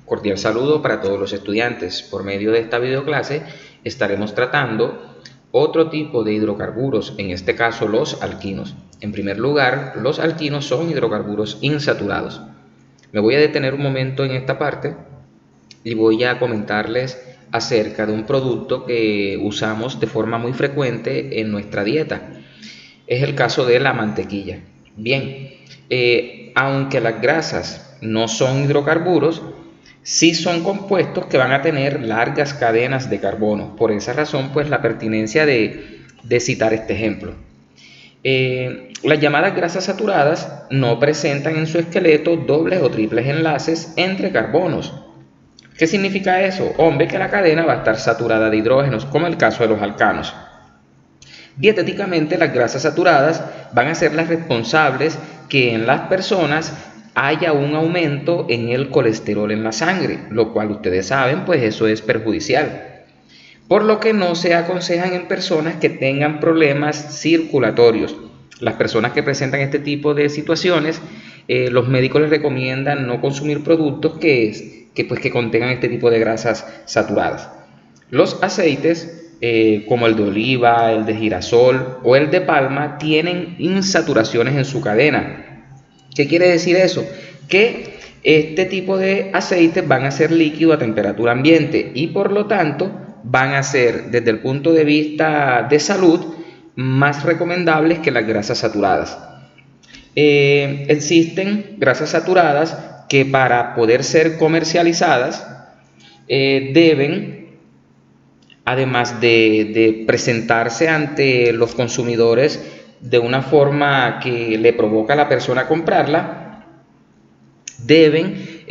Cordial saludo para todos los estudiantes. Por medio de esta videoclase estaremos tratando otro tipo de hidrocarburos, en este caso los alquinos. En primer lugar, los alquinos son hidrocarburos insaturados. Me voy a detener un momento en esta parte y voy a comentarles acerca de un producto que usamos de forma muy frecuente en nuestra dieta. Es el caso de la mantequilla. Bien, aunque las grasas no son hidrocarburos, sí son compuestos que van a tener largas cadenas de carbono. Por esa razón, pues la pertinencia de citar este ejemplo. Las llamadas grasas saturadas no presentan en su esqueleto dobles o triples enlaces entre carbonos. ¿Qué significa eso? Hombre, que la cadena va a estar saturada de hidrógenos, como el caso de los alcanos. Dietéticamente, las grasas saturadas van a ser las responsables que en las personas haya un aumento en el colesterol en la sangre, lo cual ustedes saben, pues eso es perjudicial. Por lo que no se aconsejan en personas que tengan problemas circulatorios. Las personas que presentan este tipo de situaciones, los médicos les recomiendan no consumir productos que contengan este tipo de grasas saturadas. Los aceites, como el de oliva, el de girasol o el de palma, tienen insaturaciones en su cadena. ¿Qué quiere decir eso? Que este tipo de aceites van a ser líquidos a temperatura ambiente y por lo tanto van a ser, desde el punto de vista de salud, más recomendables que las grasas saturadas. Existen grasas saturadas que para poder ser comercializadas deben, además de presentarse ante los consumidores de una forma que le provoca a la persona comprarla, deben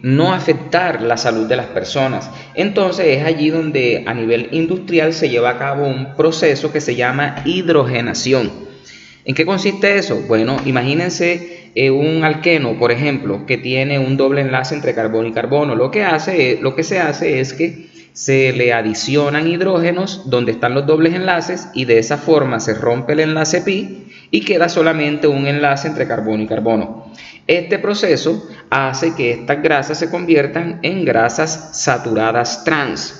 no afectar la salud de las personas. Entonces es allí donde a nivel industrial se lleva a cabo un proceso que se llama hidrogenación. ¿En qué consiste eso? Bueno, imagínense un alqueno, por ejemplo, que tiene un doble enlace entre carbono y carbono. Lo que se hace es que se le adicionan hidrógenos donde están los dobles enlaces y de esa forma se rompe el enlace pi y queda solamente un enlace entre carbono y carbono. Este proceso hace que estas grasas se conviertan en grasas saturadas trans.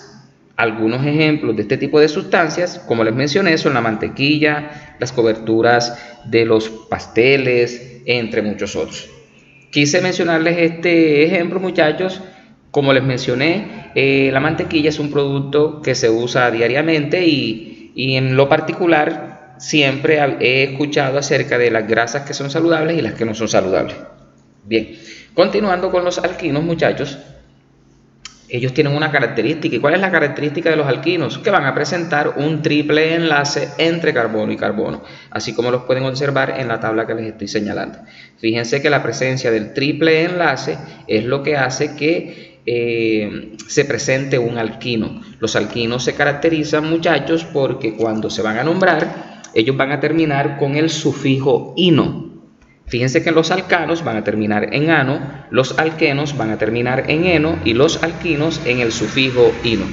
Algunos ejemplos de este tipo de sustancias, como les mencioné, son la mantequilla, las coberturas de los pasteles, entre muchos otros. Quise mencionarles este ejemplo, muchachos. Como les mencioné, la mantequilla es un producto que se usa diariamente y en lo particular siempre he escuchado acerca de las grasas que son saludables y las que no son saludables. Bien, continuando con los alquinos, muchachos, ellos tienen una característica. ¿Y cuál es la característica de los alquinos? Que van a presentar un triple enlace entre carbono y carbono, así como los pueden observar en la tabla que les estoy señalando. Fíjense que la presencia del triple enlace es lo que hace que se presente un alquino. Los alquinos se caracterizan, muchachos, porque cuando se van a nombrar, ellos van a terminar con el sufijo ino. Fíjense que los alcanos van a terminar en ano, los alquenos van a terminar en eno y los alquinos en el sufijo ino.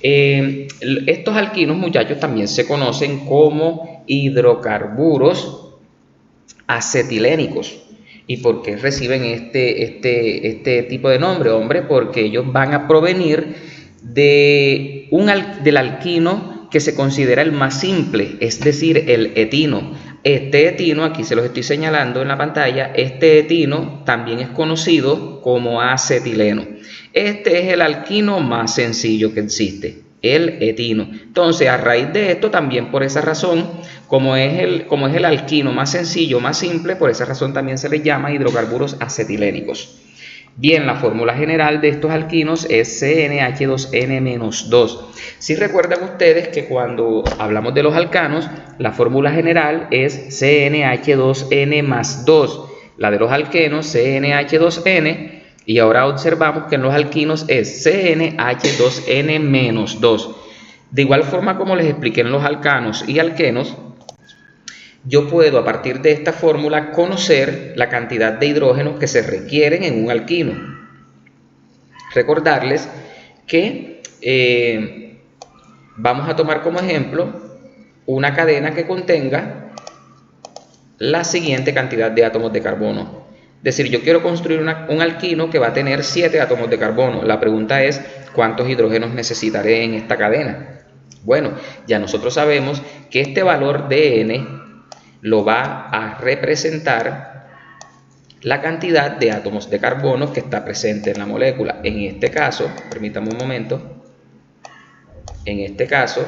Estos alquinos, muchachos, también se conocen como hidrocarburos acetilénicos. ¿Y por qué reciben este tipo de nombre? Hombre, porque ellos van a provenir del alquino que se considera el más simple, es decir, el etino. Este etino, aquí se los estoy señalando en la pantalla, este etino también es conocido como acetileno. Este es el alquino más sencillo que existe, el etino. Entonces, a raíz de esto, también por esa razón, como es el alquino más sencillo, más simple, por esa razón también se les llama hidrocarburos acetilénicos. Bien, la fórmula general de estos alquinos es CnH2n-2. Si recuerdan ustedes que cuando hablamos de los alcanos, la fórmula general es CnH2n más 2. La de los alquenos, CnH2n. Y ahora observamos que en los alquinos es CnH2n menos 2. De igual forma como les expliqué en los alcanos y alquenos, yo puedo a partir de esta fórmula conocer la cantidad de hidrógenos que se requieren en un alquino. Recordarles que vamos a tomar como ejemplo una cadena que contenga la siguiente cantidad de átomos de carbono: decir, yo quiero construir un alquino que va a tener 7 átomos de carbono. La pregunta es, ¿cuántos hidrógenos necesitaré en esta cadena? Bueno, ya nosotros sabemos que este valor de N lo va a representar la cantidad de átomos de carbono que está presente en la molécula. En este caso, permítame un momento, en este caso,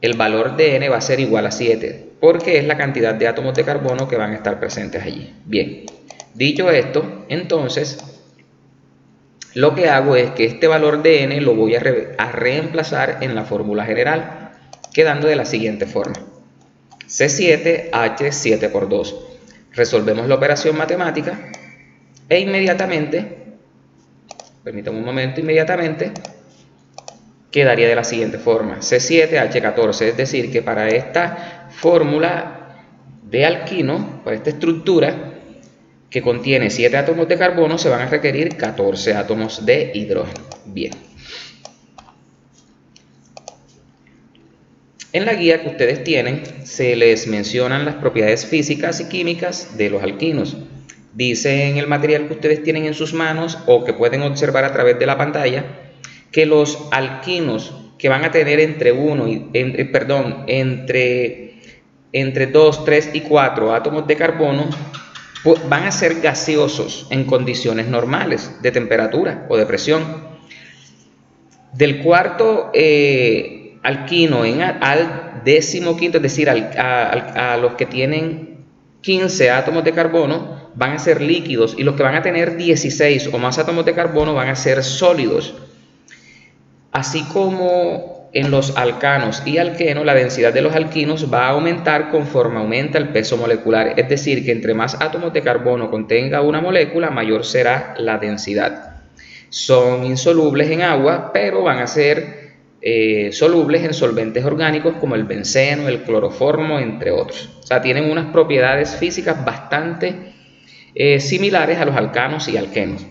el valor de N va a ser igual a 7, porque es la cantidad de átomos de carbono que van a estar presentes allí. Bien, dicho esto, entonces, lo que hago es que este valor de N lo voy a reemplazar en la fórmula general, quedando de la siguiente forma. C7H7 por 2. Resolvemos la operación matemática e inmediatamente, permítame un momento, inmediatamente quedaría de la siguiente forma. C7H14, es decir, que para esta fórmula de alquino, para esta estructura que contiene 7 átomos de carbono, se van a requerir 14 átomos de hidrógeno. Bien. En la guía que ustedes tienen se les mencionan las propiedades físicas y químicas de los alquinos. Dice en el material que ustedes tienen en sus manos o que pueden observar a través de la pantalla que los alquinos que van a tener entre 2, 3 y 4 átomos de carbono van a ser gaseosos en condiciones normales de temperatura o de presión. Del cuarto alquino al 15º, es decir, a los que tienen 15 átomos de carbono, van a ser líquidos, y los que van a tener 16 o más átomos de carbono van a ser sólidos. Así como en los alcanos y alquenos, la densidad de los alquinos va a aumentar conforme aumenta el peso molecular, es decir, que entre más átomos de carbono contenga una molécula, mayor será la densidad. Son insolubles en agua, pero van a ser solubles en solventes orgánicos como el benceno, el cloroformo, entre otros. O sea, tienen unas propiedades físicas bastante similares a los alcanos y alquenos.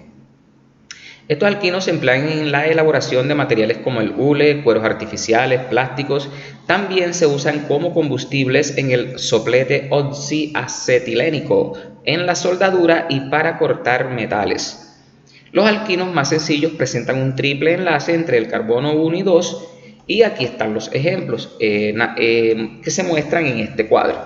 Estos alquinos se emplean en la elaboración de materiales como el hule, cueros artificiales, plásticos. También se usan como combustibles en el soplete oxiacetilénico, en la soldadura y para cortar metales. Los alquinos más sencillos presentan un triple enlace entre el carbono 1 y 2, y aquí están los ejemplos que se muestran en este cuadro.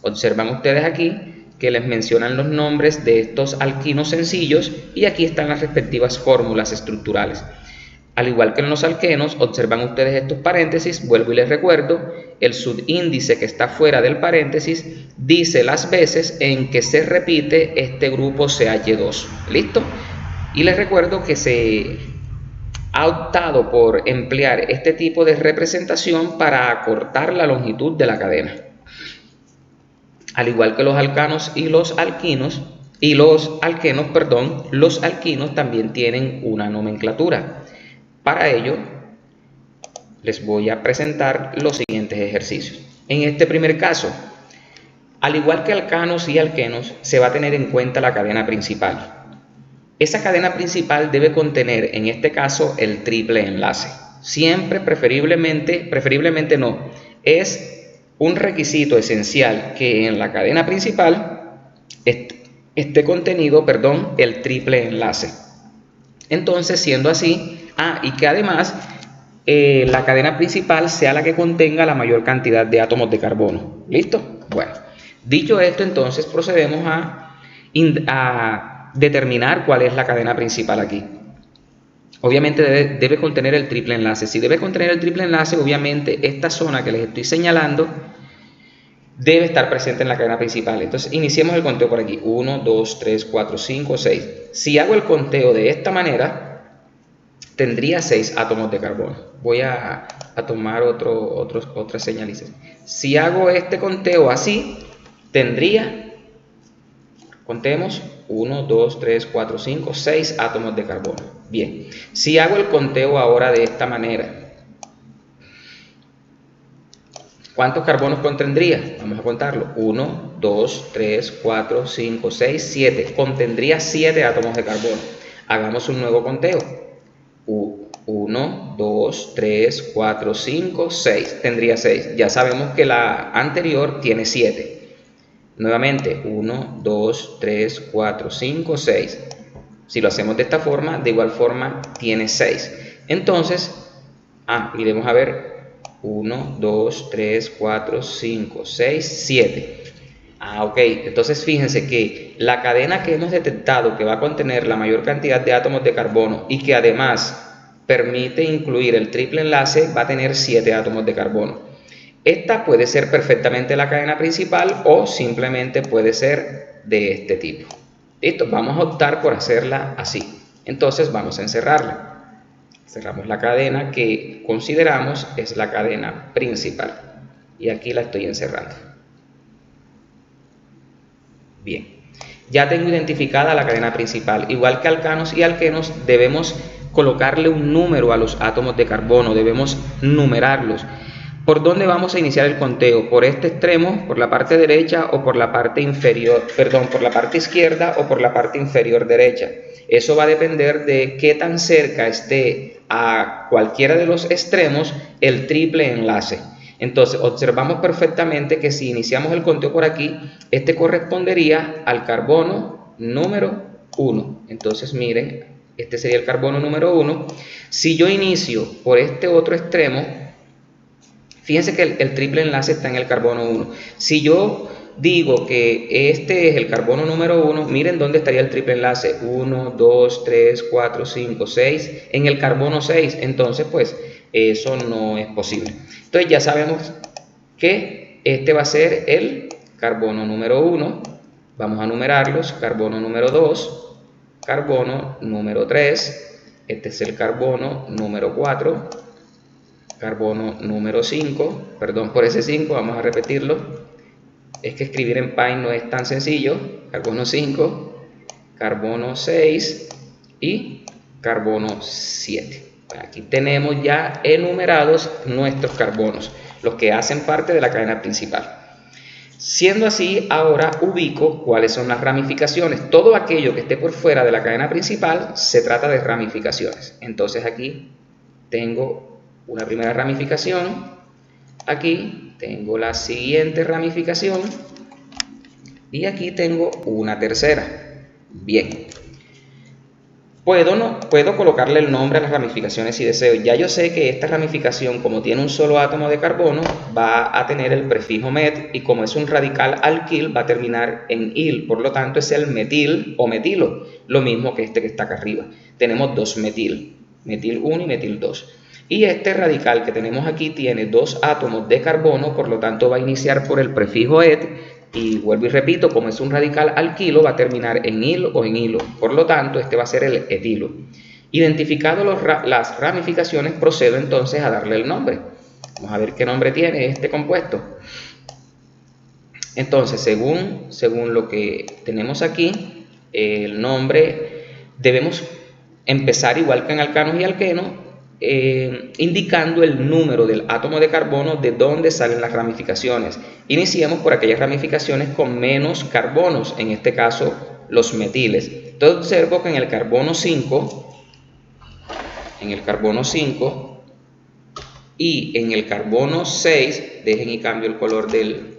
Observan ustedes aquí que les mencionan los nombres de estos alquinos sencillos, y aquí están las respectivas fórmulas estructurales. Al igual que en los alquenos, observan ustedes estos paréntesis. Vuelvo y les recuerdo, el subíndice que está fuera del paréntesis dice las veces en que se repite este grupo CH2. ¿Listo? Y les recuerdo que se ha optado por emplear este tipo de representación para acortar la longitud de la cadena. Al igual que los alcanos y los alquinos, los alquinos también tienen una nomenclatura. Para ello, les voy a presentar los siguientes ejercicios. En este primer caso, al igual que alcanos y alquenos, se va a tener en cuenta la cadena principal. Esa cadena principal debe contener, en este caso, el triple enlace. Siempre, preferiblemente no, es un requisito esencial que en la cadena principal esté contenido, el triple enlace. Entonces, siendo así, y que además la cadena principal sea la que contenga la mayor cantidad de átomos de carbono. ¿Listo? Bueno, dicho esto, entonces procedemos a determinar cuál es la cadena principal aquí. Obviamente debe contener el triple enlace. Si debe contener el triple enlace, obviamente esta zona que les estoy señalando debe estar presente en la cadena principal. Entonces iniciemos el conteo por aquí. 1, 2, 3, 4, 5, 6. Si hago el conteo de esta manera, tendría 6 átomos de carbono. Voy a tomar otra señalización. Si hago este conteo así, tendría, contemos, 1, 2, 3, 4, 5, 6 átomos de carbono. Bien, si hago el conteo ahora de esta manera, ¿cuántos carbonos contendría? Vamos a contarlo. 1, 2, 3, 4, 5, 6, 7. Contendría 7 átomos de carbono. Hagamos un nuevo conteo. 1, 2, 3, 4, 5, 6. Tendría 6. Ya sabemos que la anterior tiene 7. Nuevamente, 1, 2, 3, 4, 5, 6. Si lo hacemos de esta forma, de igual forma tiene 6. Entonces, iremos a ver 1, 2, 3, 4, 5, 6, 7. Ok, entonces fíjense que la cadena que hemos detectado que va a contener la mayor cantidad de átomos de carbono y que además permite incluir el triple enlace va a tener 7 átomos de carbono. Esta puede ser perfectamente la cadena principal o simplemente puede ser de este tipo. Listo, vamos a optar por hacerla así. Entonces vamos a encerrarla. Cerramos la cadena que consideramos es la cadena principal. Y aquí la estoy encerrando. Bien, ya tengo identificada la cadena principal. Igual que alcanos y alquenos, debemos colocarle un número a los átomos de carbono, debemos numerarlos. ¿Por dónde vamos a iniciar el conteo? ¿Por este extremo, por la parte derecha o por la parte inferior, por la parte izquierda o por la parte inferior derecha? Eso va a depender de qué tan cerca esté a cualquiera de los extremos el triple enlace. Entonces observamos perfectamente que si iniciamos el conteo por aquí, este correspondería al carbono número 1. Entonces miren, este sería el carbono número 1. Si yo inicio por este otro extremo, fíjense que el triple enlace está en el carbono 1. Si yo digo que este es el carbono número 1, miren dónde estaría el triple enlace. 1, 2, 3, 4, 5, 6. En el carbono 6. Entonces, pues, eso no es posible. Entonces, ya sabemos que este va a ser el carbono número 1. Vamos a numerarlos. Carbono número 2. Carbono número 3. Este es el carbono número 4. Carbono número 5, perdón por ese 5, vamos a repetirlo. Es que escribir en Paint no es tan sencillo. Carbono 5, carbono 6 y carbono 7. Aquí tenemos ya enumerados nuestros carbonos, los que hacen parte de la cadena principal. Siendo así, ahora ubico cuáles son las ramificaciones. Todo aquello que esté por fuera de la cadena principal se trata de ramificaciones. Entonces aquí tengo una primera ramificación, aquí tengo la siguiente ramificación y aquí tengo una tercera. Bien, puedo colocarle el nombre a las ramificaciones si deseo. Ya yo sé que esta ramificación, como tiene un solo átomo de carbono, va a tener el prefijo met, y como es un radical alquil va a terminar en il, por lo tanto es el metil o metilo, lo mismo que este que está acá arriba. Tenemos dos metil, metil 1 y metil 2. Y este radical que tenemos aquí tiene dos átomos de carbono, por lo tanto va a iniciar por el prefijo et, y vuelvo y repito, como es un radical alquilo, va a terminar en il o en hilo, por lo tanto este va a ser el etilo. Identificado las ramificaciones, procedo entonces a darle el nombre. Vamos a ver qué nombre tiene este compuesto. Entonces, según lo que tenemos aquí, el nombre debemos empezar igual que en alcanos y alquenos, indicando el número del átomo de carbono de donde salen las ramificaciones. Iniciemos por aquellas ramificaciones con menos carbonos, en este caso los metiles. Entonces observo que en el carbono 5 y en el carbono 6, dejen y cambio el color de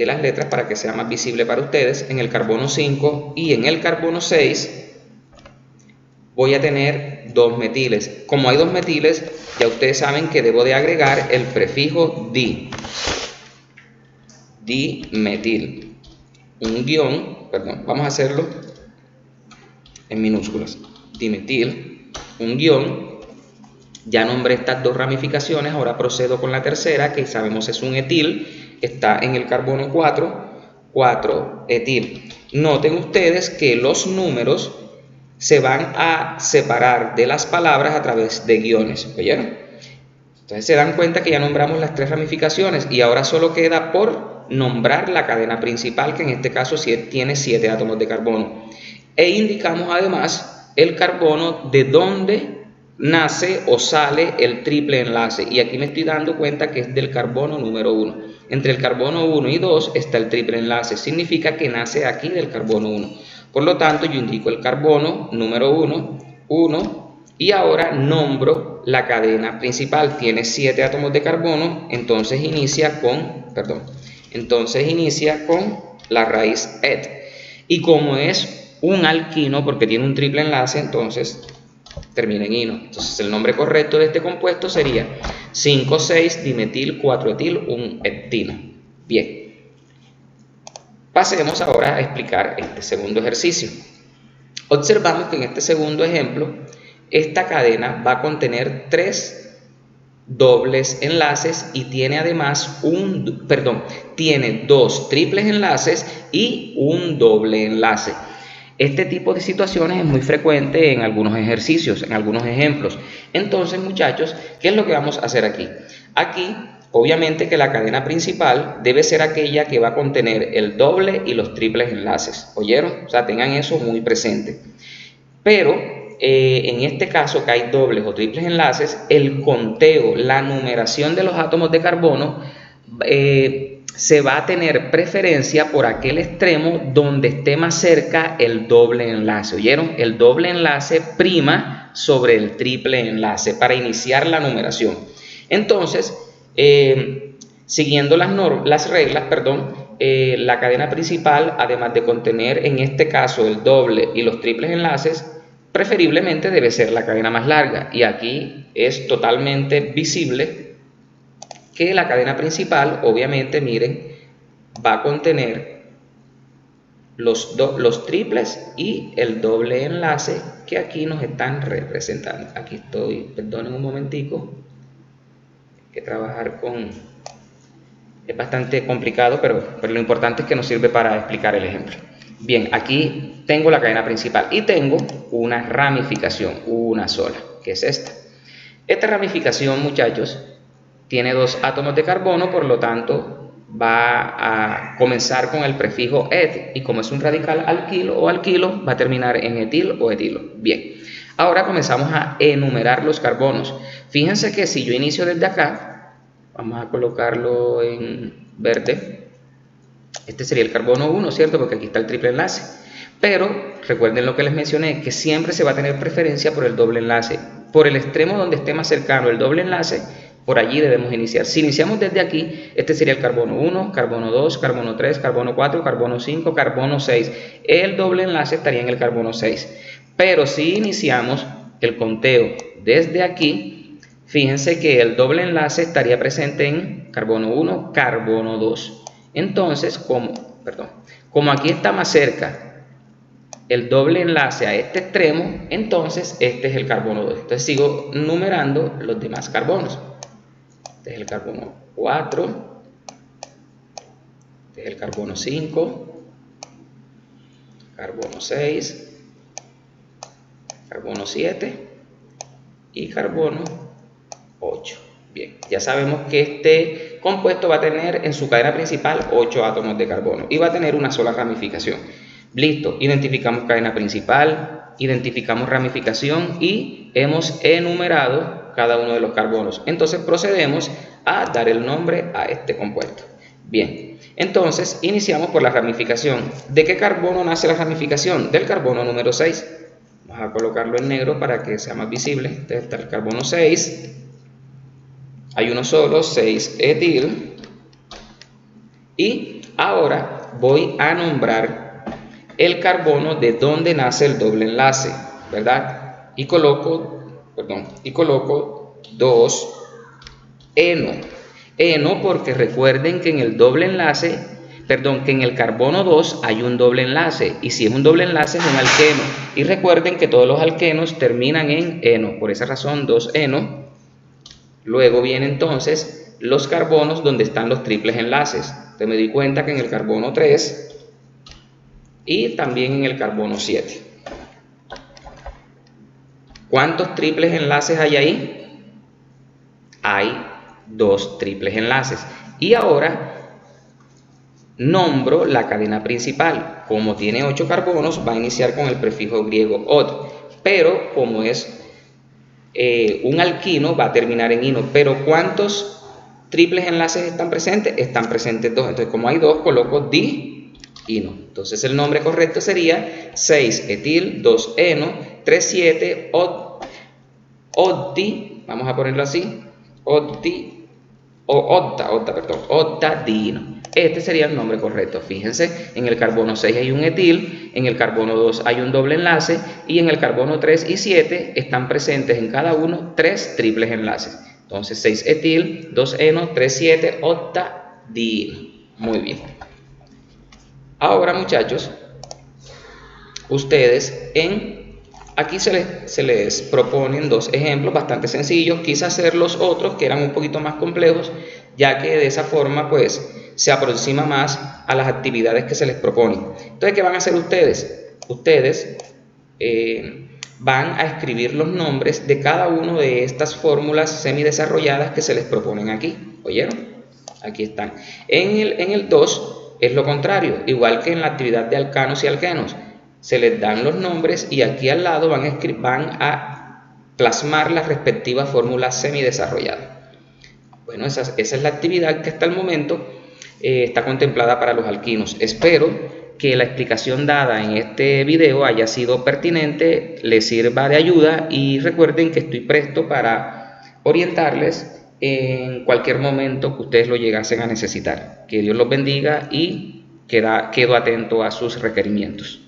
las letras para que sea más visible para ustedes, en el carbono 5 y en el carbono 6 voy a tener dos metiles. Como hay dos metiles, ya ustedes saben que debo de agregar el prefijo di. Dimetil. Un guión, perdón, vamos a hacerlo en minúsculas. Dimetil, un guión. Ya nombré estas dos ramificaciones, ahora procedo con la tercera, que sabemos es un etil, está en el carbono 4 etil. Noten ustedes que los números se van a separar de las palabras a través de guiones, ¿oyeron? Entonces se dan cuenta que ya nombramos las tres ramificaciones y ahora solo queda por nombrar la cadena principal, que en este caso tiene 7 átomos de carbono. E indicamos además el carbono de donde nace o sale el triple enlace. Y aquí me estoy dando cuenta que es del carbono número 1. Entre el carbono 1 y 2 está el triple enlace. Significa que nace aquí del carbono 1. Por lo tanto, yo indico el carbono número 1, y ahora nombro la cadena principal. Tiene 7 átomos de carbono, entonces inicia con, Entonces inicia con la raíz et. Y como es un alquino, porque tiene un triple enlace, entonces termina en ino. Entonces el nombre correcto de este compuesto sería 5,6-dimetil 4-etil 1-etino. Bien. Pasemos ahora a explicar este segundo ejercicio. Observamos que en este segundo ejemplo, esta cadena va a contener 3 dobles enlaces y tiene además tiene 2 triples enlaces y un doble enlace. Este tipo de situaciones es muy frecuente en algunos ejercicios, en algunos ejemplos. Entonces, muchachos, ¿qué es lo que vamos a hacer aquí? Aquí, obviamente que la cadena principal debe ser aquella que va a contener el doble y los triples enlaces. ¿Oyeron? O sea, tengan eso muy presente. Pero en este caso que hay dobles o triples enlaces, el conteo, la numeración de los átomos de carbono se va a tener preferencia por aquel extremo donde esté más cerca el doble enlace. ¿Oyeron? El doble enlace prima sobre el triple enlace para iniciar la numeración. Entonces, siguiendo las reglas, la cadena principal, además de contener en este caso el doble y los triples enlaces, preferiblemente debe ser la cadena más larga, y aquí es totalmente visible que la cadena principal, obviamente, miren, va a contener los triples y el doble enlace que aquí nos están representando. Aquí estoy, perdonen un momentico, hay que trabajar con... Es bastante complicado, pero lo importante es que nos sirve para explicar el ejemplo. Bien, aquí tengo la cadena principal y tengo una ramificación, una sola, que es esta. Esta ramificación, muchachos, tiene 2 átomos de carbono, por lo tanto va a comenzar con el prefijo et, y como es un radical alquilo o alquilo, va a terminar en etil o etilo. Bien, ahora comenzamos a enumerar los carbonos. Fíjense que si yo inicio desde acá, vamos a colocarlo en verde. Este sería el carbono 1, ¿cierto? Porque aquí está el triple enlace. Pero recuerden lo que les mencioné, que siempre se va a tener preferencia por el doble enlace. Por el extremo donde esté más cercano el doble enlace, por allí debemos iniciar. Si iniciamos desde aquí, este sería el carbono 1, carbono 2, carbono 3, carbono 4, carbono 5, carbono 6. El doble enlace estaría en el carbono 6. Pero si iniciamos el conteo desde aquí, fíjense que el doble enlace estaría presente en carbono 1, carbono 2. Entonces, como aquí está más cerca el doble enlace a este extremo, entonces este es el carbono 2. Entonces sigo numerando los demás carbonos. Este es el carbono 4, este es el carbono 5, carbono 6, carbono 7 y carbono 8. Bien, ya sabemos que este compuesto va a tener en su cadena principal 8 átomos de carbono y va a tener una sola ramificación. Listo, identificamos cadena principal, identificamos ramificación y hemos enumerado cada uno de los carbonos. Entonces procedemos a dar el nombre a este compuesto. Bien, entonces iniciamos por la ramificación. ¿De qué carbono nace la ramificación? Del carbono número 6. Vamos a colocarlo en negro para que sea más visible. Este está el carbono 6. Hay uno solo, 6-etil. Y ahora voy a nombrar el carbono de donde nace el doble enlace, ¿verdad? Y coloco 2-eno. Eno porque recuerden que en el doble enlace, que en el carbono 2 hay un doble enlace, y si es un doble enlace es un alqueno. Y recuerden que todos los alquenos terminan en eno, por esa razón 2-eno. Luego vienen entonces los carbonos donde están los triples enlaces. Entonces me di cuenta que en el carbono 3 y también en el carbono 7. ¿Cuántos triples enlaces hay ahí? Hay 2 triples enlaces. Y ahora nombro la cadena principal. Como tiene 8 carbonos, va a iniciar con el prefijo griego ot. Pero como es un alquino, va a terminar en ino. Pero ¿cuántos triples enlaces están presentes? Están presentes 2. Entonces, como hay 2, coloco di-ino. Entonces, el nombre correcto sería 6-etil 2-eno 3-7 vamos a ponerlo así, octadino. este sería el nombre correcto. Fíjense, en el carbono 6 hay un etil, en el carbono 2 hay un doble enlace y en el carbono 3 y 7 están presentes en cada uno 3 triples enlaces. Entonces 6 etil, 2 eno, 3 7, octadieno. Muy bien. Ahora, muchachos, ustedes aquí se les proponen dos ejemplos bastante sencillos. Quise hacer los otros que eran un poquito más complejos, ya que de esa forma pues se aproxima más a las actividades que se les proponen. Entonces, ¿qué van a hacer ustedes? Ustedes van a escribir los nombres de cada una de estas fórmulas semidesarrolladas que se les proponen aquí. ¿Oyeron? Aquí están. En el 2 es lo contrario, igual que en la actividad de alcanos y alquenos. Se les dan los nombres y aquí al lado van a plasmar las respectivas fórmulas semidesarrolladas. Bueno, esa es la actividad que hasta el momento está contemplada para los alquinos. Espero que la explicación dada en este video haya sido pertinente, les sirva de ayuda y recuerden que estoy presto para orientarles en cualquier momento que ustedes lo llegasen a necesitar. Que Dios los bendiga y quedo atento a sus requerimientos.